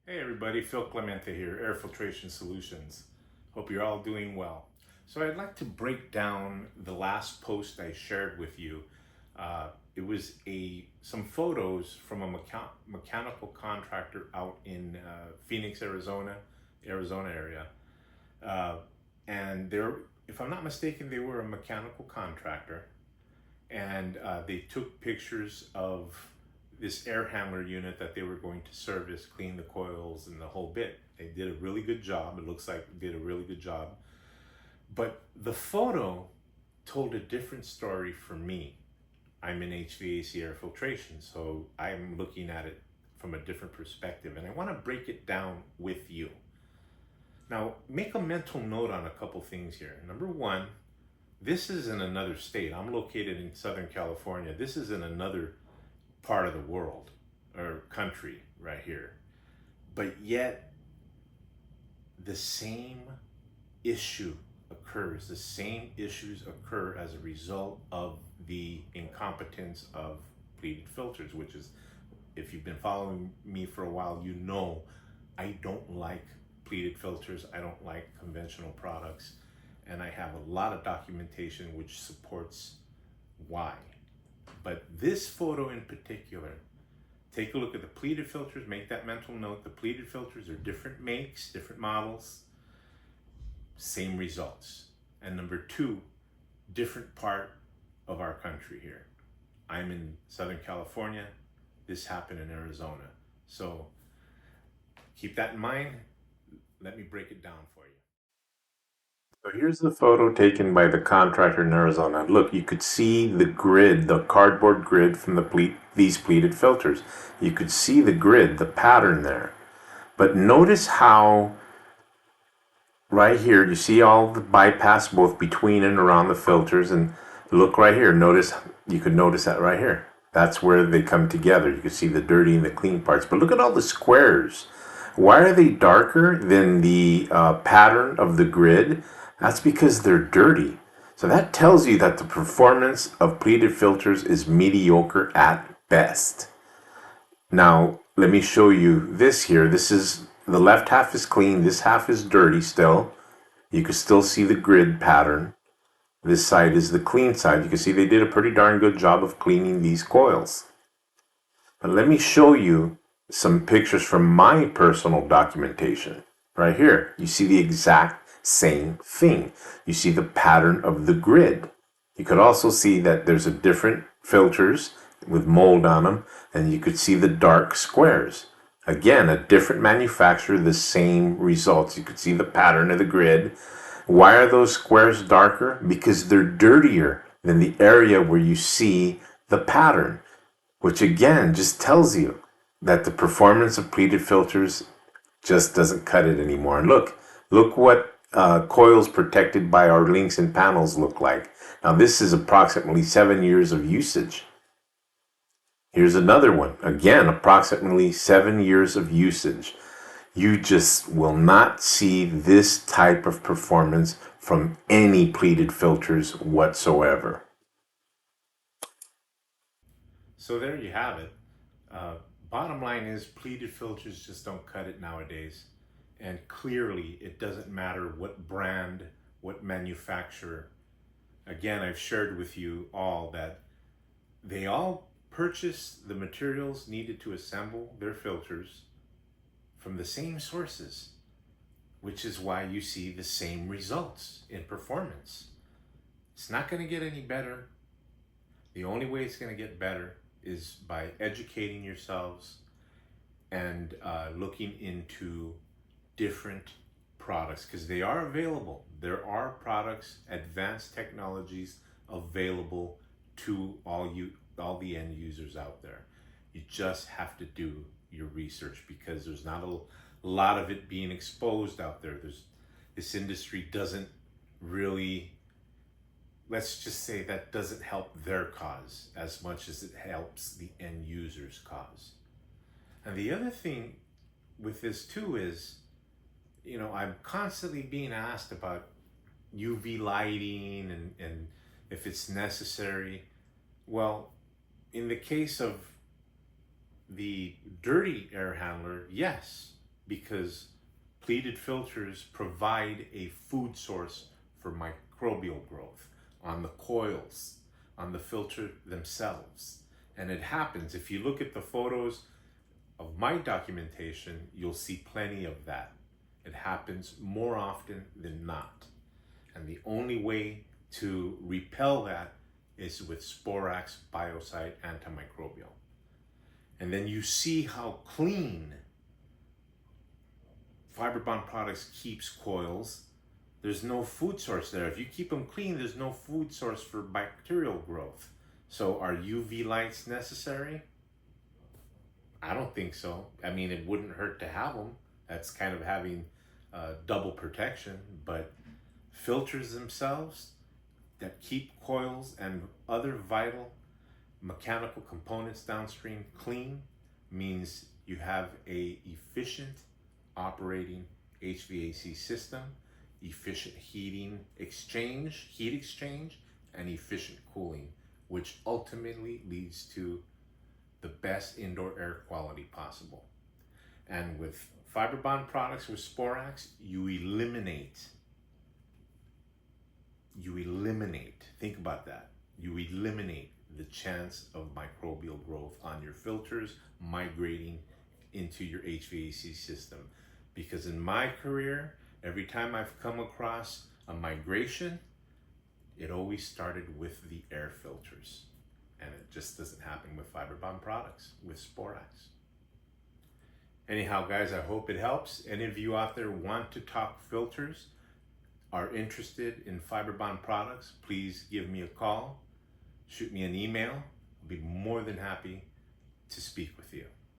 Hey everybody, Phil Clemente here, Air Filtration Solutions. Hope you're all doing well. So I'd like to break down the last post I shared with you. It was some photos from a mechanical contractor out in Phoenix, Arizona area. Uh, and if I'm not mistaken, they were a mechanical contractor, and they took pictures of this air handler unit that they were going to service, clean the coils and the whole bit. They did a really good job. It looks like they did a really good job. But the photo told a different story for me. I'm in HVAC air filtration, so I'm looking at it from a different perspective, and I want to break it down with you. Now, make a mental note on a couple things here. Number one, this is in another state. I'm located in Southern California. This is in another part of the world or country right here. But yet, the same issue occurs. The same issues occur as a result of the incompetence of pleated filters, which is, if you've been following me for a while, you know I don't like pleated filters. I don't like conventional products. And I have a lot of documentation which supports why. But this photo in particular, take a look at the pleated filters, make that mental note. The pleated filters are different makes, different models, same results. And number two, different part of our country here. I'm in Southern California. This happened in Arizona. So keep that in mind. Let me break it down for you. So here's the photo taken by the contractor in Arizona. Look, you could see the grid, the cardboard grid from these pleated filters. You could see the grid, the pattern there. But notice how right here, you see all the bypass both between and around the filters, and look right here. You could notice that right here. That's where they come together. You can see the dirty and the clean parts. But look at all the squares. Why are they darker than the pattern of the grid? That's because they're dirty. So that tells you that the performance of pleated filters is mediocre at best. Now, let me show you this here. The left half is clean, this half is dirty still. You can still see the grid pattern. This side is the clean side. You can see they did a pretty darn good job of cleaning these coils. But let me show you some pictures from my personal documentation. Right here, you see the exact same thing. You see the pattern of the grid. You could also see that there's a different filters with mold on them, and you could see the dark squares. Again, a different manufacturer, the same results. You could see the pattern of the grid. Why are those squares darker? Because they're dirtier than the area where you see the pattern, which again just tells you that the performance of pleated filters just doesn't cut it anymore. And look what coils protected by our links and panels look like. Now this is approximately 7 years of usage. Here's another one. Again, approximately 7 years of usage. You just will not see this type of performance from any pleated filters whatsoever. So there you have it. Bottom line is pleated filters just don't cut it nowadays. And clearly it doesn't matter what brand, what manufacturer. Again, I've shared with you all that they all purchase the materials needed to assemble their filters from the same sources, which is why you see the same results in performance. It's not going to get any better. The only way it's going to get better is by educating yourselves and looking into different products, because they are available. There are products, advanced technologies available to all the end users out there. You just have to do your research, because there's not a lot of it being exposed out there. This industry doesn't really, let's just say, that doesn't help their cause as much as it helps the end user's cause. And the other thing with this too is, I'm constantly being asked about UV lighting and if it's necessary. Well, in the case of the dirty air handler, yes, because pleated filters provide a food source for microbial growth on the coils, on the filter themselves. And it happens, if you look at the photos of my documentation, you'll see plenty of that. It happens more often than not. And the only way to repel that is with Sporax Biocide Antimicrobial. And then you see how clean Fiberbond Products keeps coils. There's no food source there. If you keep them clean, there's no food source for bacterial growth. So are UV lights necessary? I don't think so. I mean, it wouldn't hurt to have them. That's kind of having double protection, but filters themselves that keep coils and other vital mechanical components downstream clean means you have a efficient operating HVAC system, efficient heat exchange, and efficient cooling, which ultimately leads to the best indoor air quality possible. And with Fiberbond Products with Sporax, you eliminate, think about that, you eliminate the chance of microbial growth on your filters migrating into your HVAC system. Because in my career, every time I've come across a migration, it always started with the air filters. And it just doesn't happen with Fiberbond Products, with Sporax. Anyhow, guys, I hope it helps. Any of you out there want to talk filters, are interested in Fiberbond Products, please give me a call, shoot me an email. I'll be more than happy to speak with you.